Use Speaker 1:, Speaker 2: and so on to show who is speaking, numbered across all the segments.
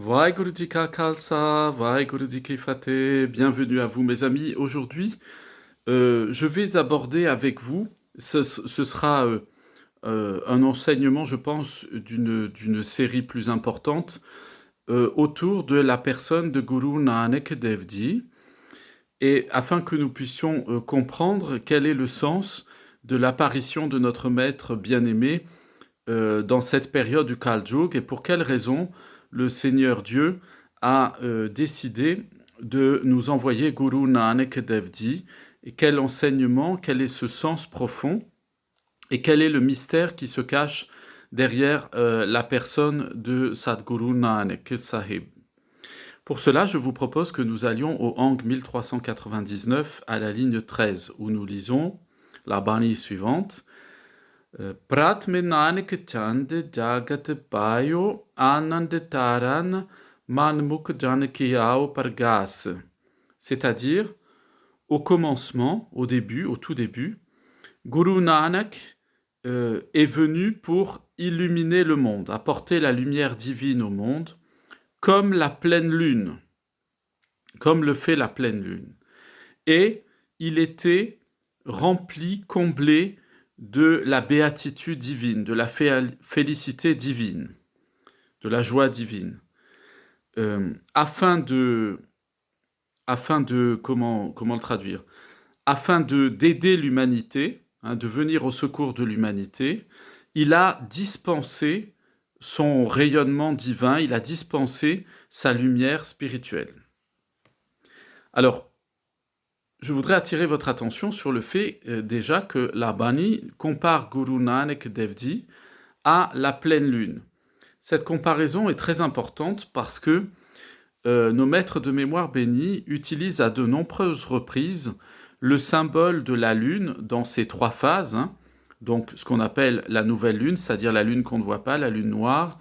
Speaker 1: Waheguru Ji Ka Khalsa, Waheguru Ji Ki Fateh. Bienvenue à vous mes amis. Aujourd'hui, je vais aborder avec vous, ce sera un enseignement, je pense, d'une série plus importante autour de la personne de Guru Nanak Dev Ji, et afin que nous puissions comprendre quel est le sens de l'apparition de notre maître bien-aimé dans cette période du Kal Yuga et pour quelles raisons le Seigneur Dieu a décidé de nous envoyer Guru Nanak Dev Ji, et quel enseignement, quel est ce sens profond et quel est le mystère qui se cache derrière la personne de Sadhguru Nanak Sahib. Pour cela, je vous propose que nous allions au Ang 1399 à la ligne 13 où nous lisons la Bani suivante. Pratme Nanak Chand Jagat Payo Anand Taran Manmuk Janakiyao Pargas. C'est-à-dire, au commencement, au début, au tout début, Guru Nanak est venu pour illuminer le monde, apporter la lumière divine au monde, comme la pleine lune, comme le fait la pleine lune. Et il était rempli, comblé de la béatitude divine, de la félicité divine, de la joie divine, afin de comment le traduire, afin d'aider l'humanité, de venir au secours de l'humanité. Il a dispensé son rayonnement divin, il a dispensé sa lumière spirituelle. Alors, je voudrais attirer votre attention sur le fait déjà que la Bani compare Guru Nanak Dev Ji à la pleine lune. Cette comparaison est très importante parce que nos maîtres de mémoire bénis utilisent à de nombreuses reprises le symbole de la lune dans ses trois phases, donc ce qu'on appelle la nouvelle lune, c'est-à-dire la lune qu'on ne voit pas, la lune noire,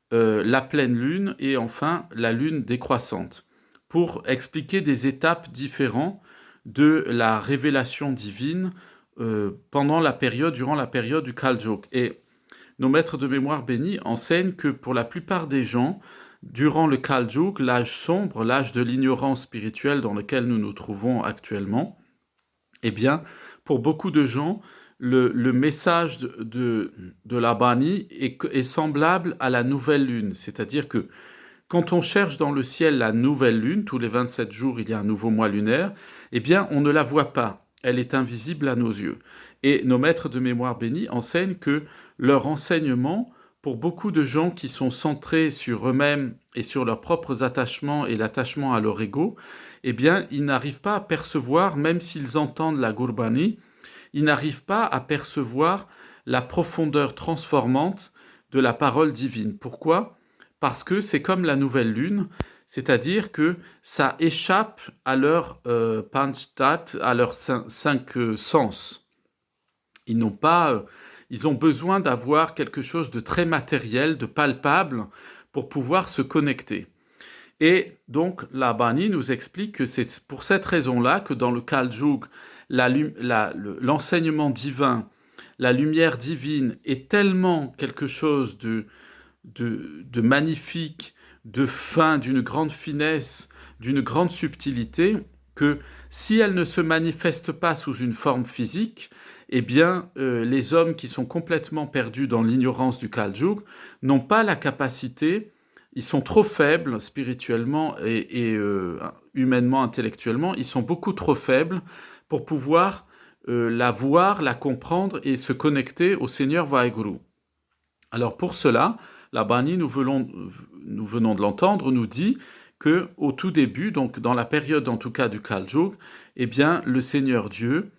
Speaker 1: la pleine lune et enfin la lune décroissante, pour expliquer des étapes différentes de la révélation divine durant la période du Kal Yuga. Et nos maîtres de mémoire bénis enseignent que pour la plupart des gens, durant le Kal Yuga, l'âge sombre, l'âge de l'ignorance spirituelle dans lequel nous nous trouvons actuellement, eh bien, pour beaucoup de gens, le message de la Bani est semblable à la nouvelle lune, c'est-à-dire que quand on cherche dans le ciel la nouvelle lune, tous les 27 jours il y a un nouveau mois lunaire, eh bien on ne la voit pas, elle est invisible à nos yeux. Et nos maîtres de mémoire bénis enseignent que leur enseignement, pour beaucoup de gens qui sont centrés sur eux-mêmes et sur leurs propres attachements et l'attachement à leur ego, eh bien ils n'arrivent pas à percevoir, même s'ils entendent la Gurbani, ils n'arrivent pas à percevoir la profondeur transformante de la parole divine. Pourquoi ? Parce que c'est comme la nouvelle lune, c'est-à-dire que ça échappe à leur panchtat, à leurs cinq sens. Ils ont besoin d'avoir quelque chose de très matériel, de palpable, pour pouvoir se connecter. Et donc la Bani nous explique que c'est pour cette raison-là que dans le Kal Yuga, l'enseignement divin, la lumière divine est tellement quelque chose de magnifique, de fin, d'une grande finesse, d'une grande subtilité, que si elle ne se manifeste pas sous une forme physique, eh bien, les hommes qui sont complètement perdus dans l'ignorance du Kal Yuga n'ont pas la capacité, ils sont trop faibles spirituellement et humainement, intellectuellement, ils sont beaucoup trop faibles pour pouvoir la voir, la comprendre et se connecter au Seigneur Vaheguru. Alors pour cela, la Bani, nous venons de l'entendre, nous dit que au tout début, donc dans la période en tout cas du Kal Yuga, eh bien le Seigneur Dieu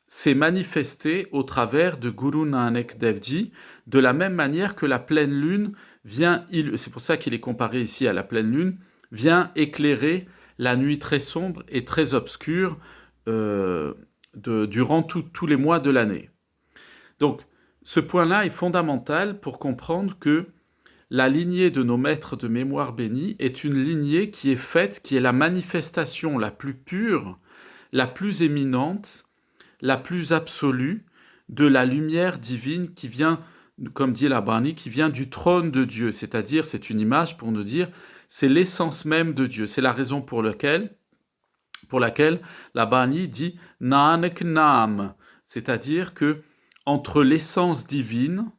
Speaker 1: s'est manifesté au travers de Guru Nanak Dev Ji, de la même manière que la pleine lune vient, c'est pour ça qu'il est comparé ici à la pleine lune, vient éclairer la nuit très sombre et très obscure durant tous les mois de l'année. Donc, ce point-là est fondamental pour comprendre que la lignée de nos maîtres de mémoire bénis est une lignée qui est la manifestation la plus pure, la plus éminente, la plus absolue de la lumière divine qui vient, comme dit la Bani, qui vient du trône de Dieu. C'est-à-dire, c'est une image pour nous dire, c'est l'essence même de Dieu. C'est la raison pour laquelle la Bani dit Nanak Nam, c'est-à-dire que entre l'essence divine,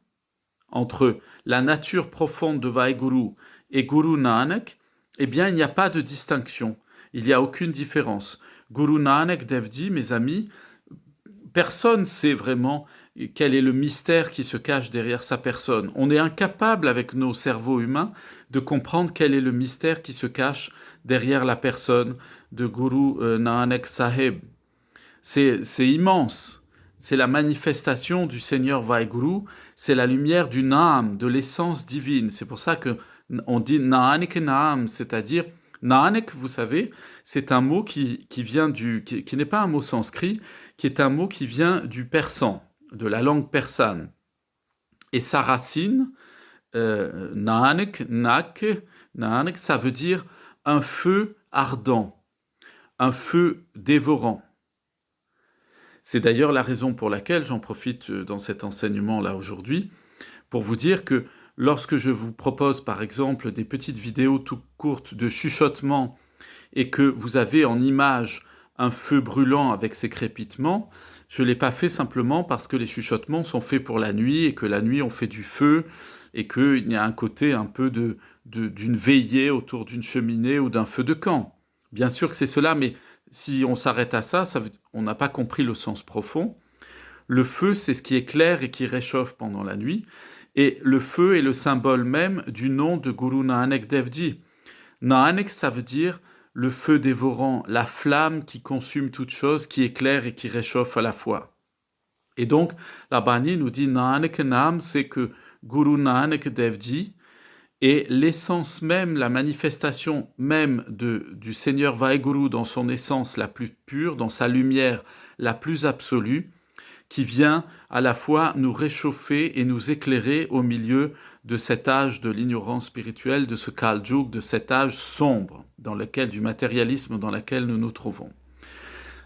Speaker 1: entre la nature profonde de Vaheguru et Guru Nanak, eh bien, il n'y a pas de distinction. Il n'y a aucune différence. Guru Nanak Dev dit, mes amis, personne ne sait vraiment quel est le mystère qui se cache derrière sa personne. On est incapable, avec nos cerveaux humains, de comprendre quel est le mystère qui se cache derrière la personne de Guru Nanak Sahib. C'est immense. C'est la manifestation du Seigneur Vaheguru, c'est la lumière du Naam, de l'essence divine. C'est pour ça que on dit Nanak Naam, c'est-à-dire Nanak, vous savez, c'est un mot qui vient qui n'est pas un mot sanskrit, qui est un mot qui vient du persan, de la langue persane. Et sa racine, Nanak, ça veut dire un feu ardent, un feu dévorant. C'est d'ailleurs la raison pour laquelle j'en profite dans cet enseignement-là aujourd'hui, pour vous dire que lorsque je vous propose par exemple des petites vidéos tout courtes de chuchotement et que vous avez en image un feu brûlant avec ses crépitements, je ne l'ai pas fait simplement parce que les chuchotements sont faits pour la nuit et que la nuit on fait du feu et qu'il y a un côté un peu d'une veillée autour d'une cheminée ou d'un feu de camp. Bien sûr que c'est cela, mais si on s'arrête à ça, on n'a pas compris le sens profond. Le feu, c'est ce qui éclaire et qui réchauffe pendant la nuit. Et le feu est le symbole même du nom de Guru Nanak Dev Ji. Nanak, ça veut dire le feu dévorant, la flamme qui consume toute chose, qui éclaire et qui réchauffe à la fois. Et donc, la Bani nous dit Nanak Nam, c'est que Guru Nanak Dev Ji est l'essence même, la manifestation même du Seigneur Vaheguru dans son essence la plus pure, dans sa lumière la plus absolue, qui vient à la fois nous réchauffer et nous éclairer au milieu de cet âge de l'ignorance spirituelle, de ce Kal-Yug, de cet âge sombre du matérialisme dans lequel nous nous trouvons.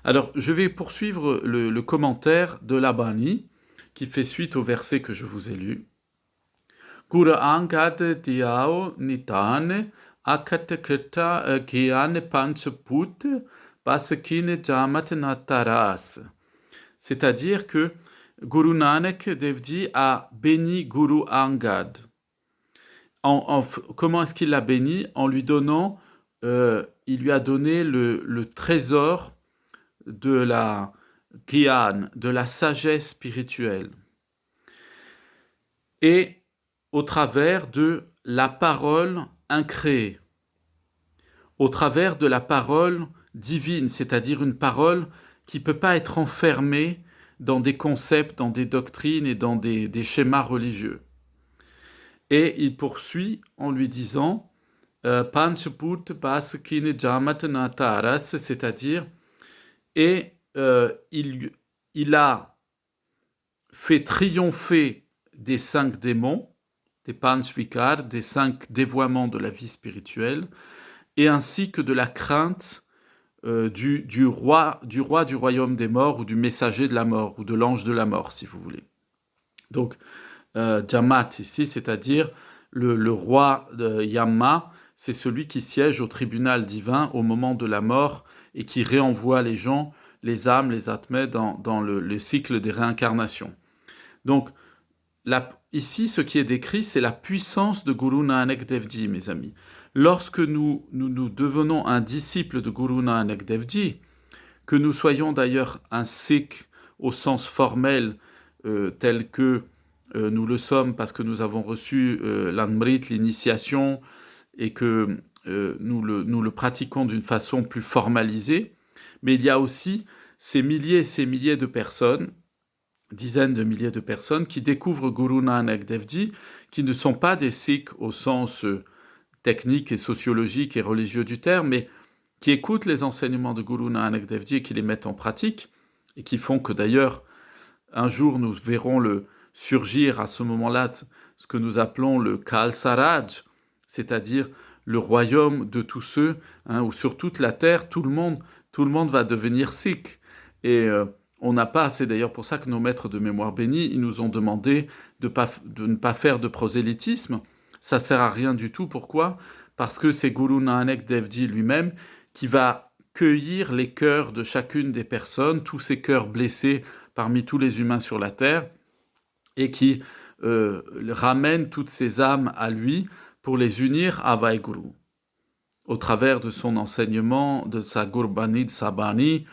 Speaker 1: Alors, je vais poursuivre le commentaire de la Bani, qui fait suite au verset que je vous ai lu. Guru Angad Diao Nitane Akatakata Gyane Panchaput Basakine Jamat Nataras. C'est-à-dire que Guru Nanak Dev Ji a béni Guru Angad. Comment est-ce qu'il l'a béni? En lui donnant, il lui a donné le trésor de la Gyan, de la sagesse spirituelle. Et au travers de la parole incréée, au travers de la parole divine, c'est-à-dire une parole qui ne peut pas être enfermée dans des concepts, dans des doctrines et dans des schémas religieux. Et il poursuit en lui disant Panchaput Basakine Jamatnataras, c'est-à-dire, et il a fait triompher des 5 démons, des Panchvikar, des 5 dévoiements de la vie spirituelle, et ainsi que de la crainte du roi du royaume des morts, ou du messager de la mort, ou de l'ange de la mort, si vous voulez. Donc, Jamat ici, c'est-à-dire le roi de Yama, c'est celui qui siège au tribunal divin au moment de la mort et qui réenvoie les gens, les âmes, les atmets dans le cycle des réincarnations. Donc, ici, ce qui est décrit, c'est la puissance de Guru Nanak Dev Ji, mes amis. Lorsque nous devenons un disciple de Guru Nanak Dev Ji, que nous soyons d'ailleurs un Sikh au sens formel, tel que nous le sommes parce que nous avons reçu l'Amrit, l'initiation, et que nous le pratiquons d'une façon plus formalisée, mais il y a aussi ces milliers et ces milliers de personnes, dizaines de milliers de personnes, qui découvrent Guru Nanak Dev Ji, qui ne sont pas des Sikhs au sens technique et sociologique et religieux du terme, mais qui écoutent les enseignements de Guru Nanak Dev Ji et qui les mettent en pratique, et qui font que d'ailleurs, un jour nous verrons surgir à ce moment-là ce que nous appelons le Khalsa-Raj, c'est-à-dire le royaume de tous ceux, où sur toute la terre, tout le monde va devenir sikh. Et on n'a pas, c'est d'ailleurs pour ça que nos maîtres de mémoire bénis, ils nous ont demandé de ne pas faire de prosélytisme. Ça sert à rien du tout. Pourquoi ? parce que c'est Guru Nanak Dev Ji lui-même qui va cueillir les cœurs de chacune des personnes, tous ces cœurs blessés parmi tous les humains sur la terre, et qui ramène toutes ces âmes à lui pour les unir à Vaheguru, au travers de son enseignement, de sa Gurbani, de sa Bani,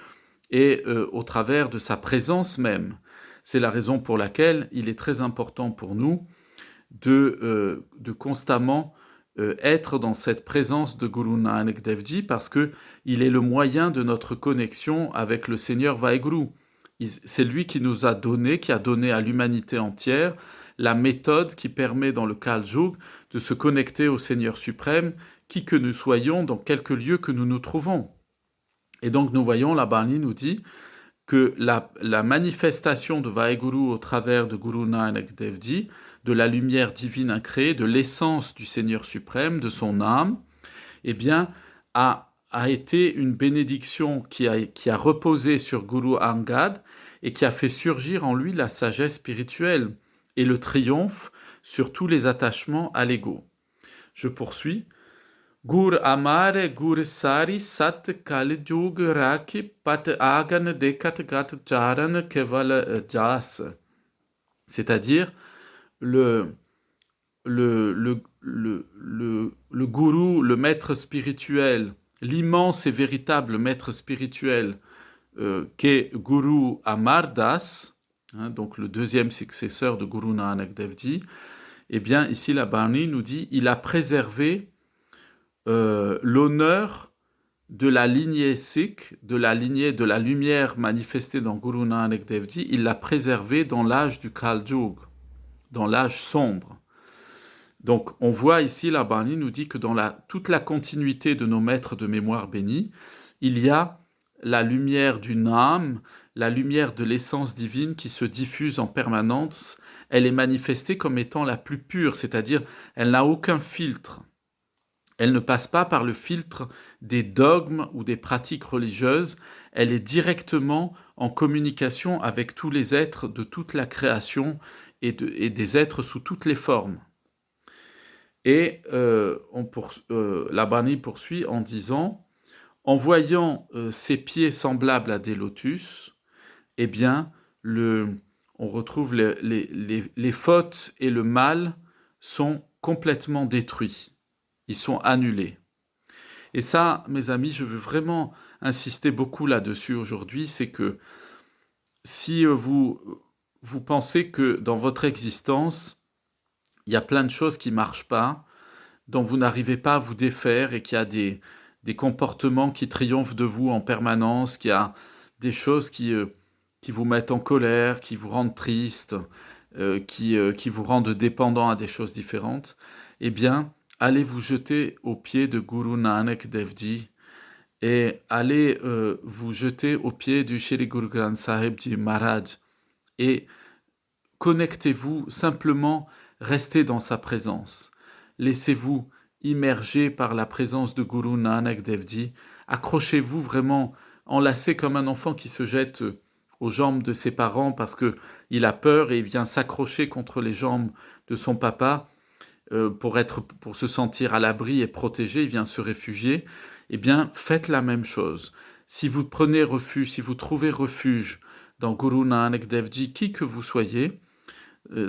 Speaker 1: et au travers de sa présence même. C'est la raison pour laquelle il est très important pour nous de constamment être dans cette présence de Guru Nanak Dev Ji, parce qu'il est le moyen de notre connexion avec le Seigneur Vaheguru. C'est lui qui nous a donné, qui a donné à l'humanité entière la méthode qui permet dans le Kal Yuga de se connecter au Seigneur suprême, qui que nous soyons, dans quelque lieu que nous nous trouvons. Et donc nous voyons, la Bani nous dit que la manifestation de Vaheguru au travers de Guru Nanak Dev Ji, de la lumière divine incréée, de l'essence du Seigneur suprême, de son âme, eh bien, a été une bénédiction qui a reposé sur Guru Angad et qui a fait surgir en lui la sagesse spirituelle et le triomphe sur tous les attachements à l'ego. Je poursuis. Gur amare gur sari sat kal jug raki pat agan dekat gat jaran keval jas. C'est-à-dire le gourou, le maître spirituel, l'immense et véritable maître spirituel qu'est Guru Amar Das, donc le deuxième successeur de Guru Nanak Dev Ji, eh bien ici la Bani nous dit il a préservé l'honneur de la lignée sikh, de la lignée de la lumière manifestée dans Guru Nanak Dev Ji, il l'a préservé dans l'âge du Kal Yuga, dans l'âge sombre. Donc on voit ici, la Bani nous dit que dans toute la continuité de nos maîtres de mémoire bénis, il y a la lumière du Nam, la lumière de l'essence divine qui se diffuse en permanence. Elle est manifestée comme étant la plus pure, c'est-à-dire elle n'a aucun filtre. Elle ne passe pas par le filtre des dogmes ou des pratiques religieuses, elle est directement en communication avec tous les êtres de toute la création et des êtres sous toutes les formes. Et la Bani poursuit en disant, en voyant ses pieds semblables à des lotus, eh bien, on retrouve les fautes et le mal sont complètement détruits. Ils sont annulés. Et ça, mes amis, je veux vraiment insister beaucoup là-dessus aujourd'hui, c'est que si vous pensez que dans votre existence, il y a plein de choses qui ne marchent pas, dont vous n'arrivez pas à vous défaire et qu'il y a des comportements qui triomphent de vous en permanence, qu'il y a des choses qui vous mettent en colère, qui vous rendent triste, qui vous rendent dépendant à des choses différentes, eh bien, allez vous jeter aux pieds de Guru Nanak Dev Ji et allez vous jeter aux pieds du Shri Guru Granth Sahib Ji Maharaj et connectez-vous, simplement restez dans sa présence. Laissez-vous immerger par la présence de Guru Nanak Dev Ji. Accrochez-vous vraiment, enlacé comme un enfant qui se jette aux jambes de ses parents parce qu'il a peur et il vient s'accrocher contre les jambes de son papa pour se sentir à l'abri et protégé, il vient se réfugier. Eh bien, faites la même chose. Si vous prenez refuge, si vous trouvez refuge dans Guru Nanak Dev Ji, qui que vous soyez,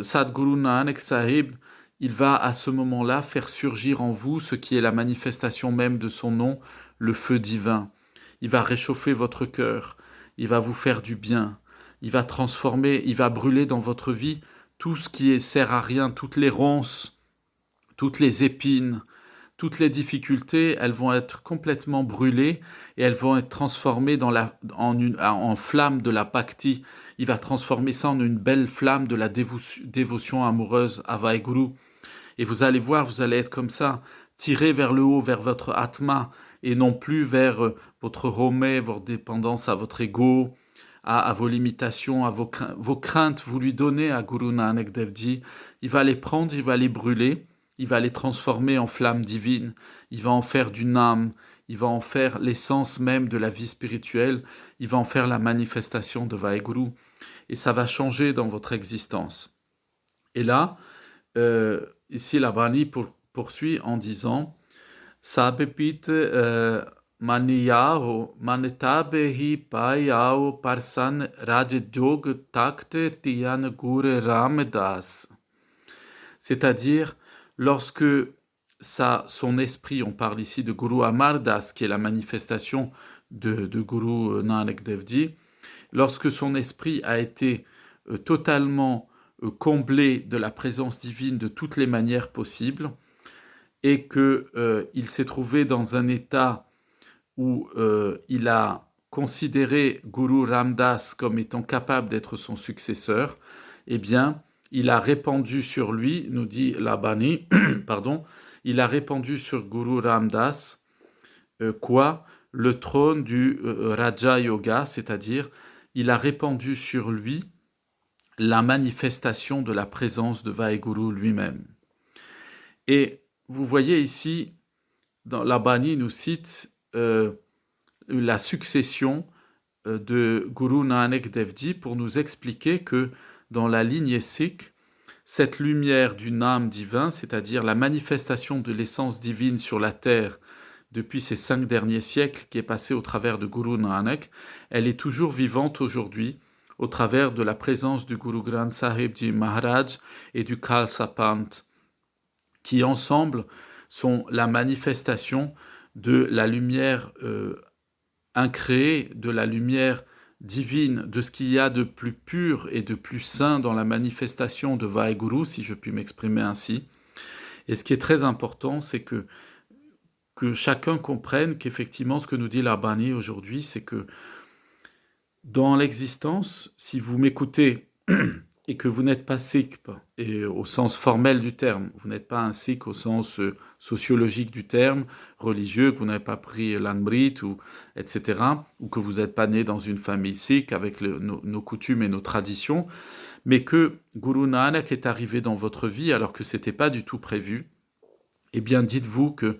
Speaker 1: Sadguru Nanak Sahib, il va à ce moment-là faire surgir en vous ce qui est la manifestation même de son nom, le feu divin. Il va réchauffer votre cœur, il va vous faire du bien, il va transformer, il va brûler dans votre vie tout ce qui sert à rien, toutes les ronces, toutes les épines, toutes les difficultés, elles vont être complètement brûlées et elles vont être transformées en flamme de la bhakti. Il va transformer ça en une belle flamme de la dévotion amoureuse à Vaheguru. Et vous allez voir, vous allez être comme ça, tiré vers le haut, vers votre Atma, et non plus vers votre Romé, votre dépendance à votre ego, à vos limitations, à vos craintes. Vous lui donnez à Guru Nanak Dev Ji. Il va les prendre, il va les brûler. Il va les transformer en flammes divines, il va en faire du Nam, il va en faire l'essence même de la vie spirituelle, il va en faire la manifestation de Vaheguru, et ça va changer dans votre existence. Et là, ici la Bani poursuit en disant Sabepit maniyao manetabehi payao parsan rajjog takte tiyan gure ramdas. C'est-à-dire, lorsque son esprit, on parle ici de Guru Amar Das, qui est la manifestation de Guru Nanak Dev Ji, lorsque son esprit a été totalement comblé de la présence divine de toutes les manières possibles, et qu'il s'est trouvé dans un état où il a considéré Guru Ramdas comme étant capable d'être son successeur, eh bien, il a répandu sur lui, nous dit la Bani, pardon, il a répandu sur Guru Ramdas quoi? Le trône du Raja Yoga, c'est-à-dire il a répandu sur lui la manifestation de la présence de Vaheguru lui-même. Et vous voyez ici, dans la Bani nous cite la succession de Guru Nanak Dev Ji pour nous expliquer que dans la lignée sikh, cette lumière du Nam divin, c'est-à-dire la manifestation de l'essence divine sur la terre depuis ces 5 derniers siècles qui est passée au travers de Guru Nanak, elle est toujours vivante aujourd'hui au travers de la présence du Guru Granth Sahib Ji Maharaj et du Khalsa Panth, qui ensemble sont la manifestation de la lumière incréée, de la lumière divine, de ce qu'il y a de plus pur et de plus saint dans la manifestation de Vaheguru, si je puis m'exprimer ainsi. Et ce qui est très important, c'est que chacun comprenne qu'effectivement, ce que nous dit la Bani aujourd'hui, c'est que dans l'existence, si vous m'écoutez et que vous n'êtes pas sikh, et au sens formel du terme, vous n'êtes pas un sikh au sens sociologique du terme, religieux, que vous n'avez pas pris l'Amrit, etc., ou que vous n'êtes pas né dans une famille sikh avec nos coutumes et nos traditions, mais que Guru Nanak est arrivé dans votre vie alors que ce n'était pas du tout prévu, eh bien dites-vous que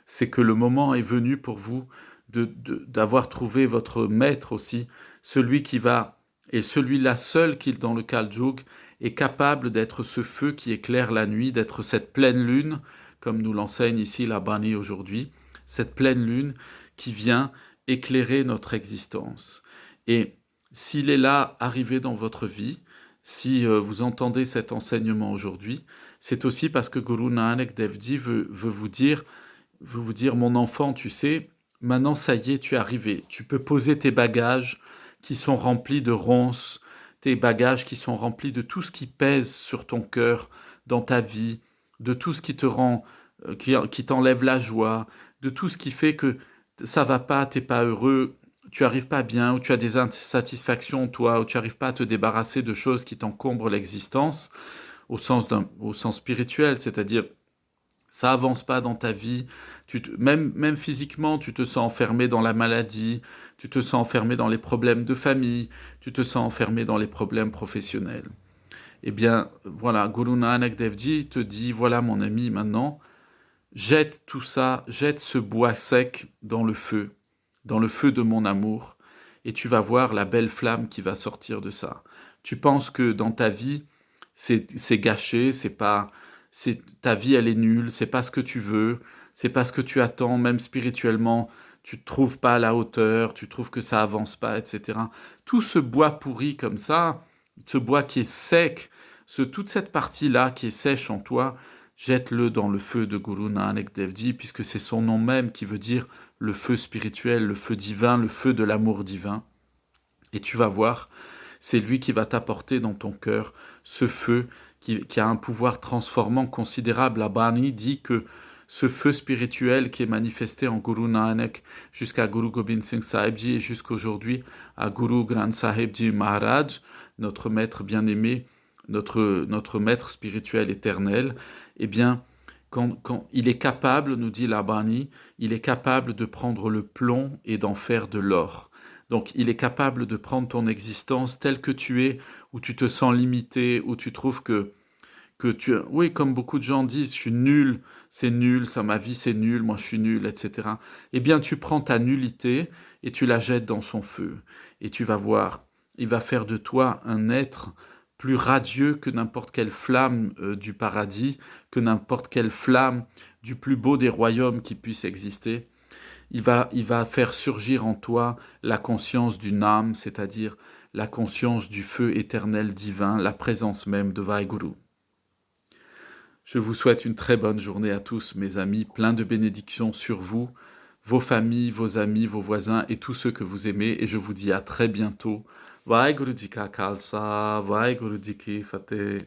Speaker 1: c'est que le moment est venu pour vous d'avoir trouvé votre maître aussi, celui qui va, et celui-là seul qui, dans le Kal Yuga, est capable d'être ce feu qui éclaire la nuit, d'être cette pleine lune, comme nous l'enseigne ici la Bani aujourd'hui, cette pleine lune qui vient éclairer notre existence. Et s'il est là, arrivé dans votre vie, si vous entendez cet enseignement aujourd'hui, c'est aussi parce que Guru Nanak Dev Ji veut vous dire, mon enfant, tu sais, maintenant ça y est, tu es arrivé, tu peux poser tes bagages qui sont remplis de ronces, tes bagages qui sont remplis de tout ce qui pèse sur ton cœur, dans ta vie, de tout ce qui te rend, qui t'enlève la joie, de tout ce qui fait que ça va pas, t'es pas heureux, tu arrives pas bien, ou tu as des insatisfactions, toi, ou tu arrives pas à te débarrasser de choses qui t'encombrent l'existence, au sens spirituel, c'est-à-dire ça avance pas dans ta vie, même physiquement, tu te sens enfermé dans la maladie, tu te sens enfermé dans les problèmes de famille, tu te sens enfermé dans les problèmes professionnels. Eh bien, voilà, Guru Nanak Dev Ji te dit, voilà mon ami, maintenant, jette tout ça, jette ce bois sec dans le feu de mon amour, et tu vas voir la belle flamme qui va sortir de ça. Tu penses que dans ta vie, c'est gâché, ta vie elle est nulle, c'est pas ce que tu veux, c'est pas ce que tu attends, même spirituellement, tu te trouves pas à la hauteur, tu trouves que ça avance pas, etc. Tout ce bois pourri comme ça, ce bois qui est sec, toute cette partie-là qui est sèche en toi, jette-le dans le feu de Guru Nanak Dev Ji, puisque c'est son nom même qui veut dire le feu spirituel, le feu divin, le feu de l'amour divin. Et tu vas voir, c'est lui qui va t'apporter dans ton cœur ce feu qui a un pouvoir transformant considérable. La Bani dit que ce feu spirituel qui est manifesté en Guru Nanak jusqu'à Guru Gobind Singh Sahib Ji et jusqu'aujourd'hui à Guru Granth Sahib Ji Maharaj, notre maître bien-aimé, notre maître spirituel éternel, eh bien, quand il est capable, nous dit la Bani, il est capable de prendre le plomb et d'en faire de l'or. Donc, il est capable de prendre ton existence telle que tu es, où tu te sens limité, où tu trouves que oui, comme beaucoup de gens disent, je suis nul, c'est nul, ça, ma vie c'est nul, moi je suis nul, etc. Eh bien, tu prends ta nullité et tu la jettes dans son feu. Et tu vas voir, il va faire de toi un être plus radieux que n'importe quelle flamme du paradis, que n'importe quelle flamme du plus beau des royaumes qui puisse exister. Il va faire surgir en toi la conscience d'une âme, c'est-à-dire la conscience du feu éternel divin, la présence même de Vaheguru. Je vous souhaite une très bonne journée à tous, mes amis, plein de bénédictions sur vous, vos familles, vos amis, vos voisins et tous ceux que vous aimez. Et je vous dis à très bientôt. Vaheguru Ji Ka Khalsa, Vaheguru Ji Ki Fateh.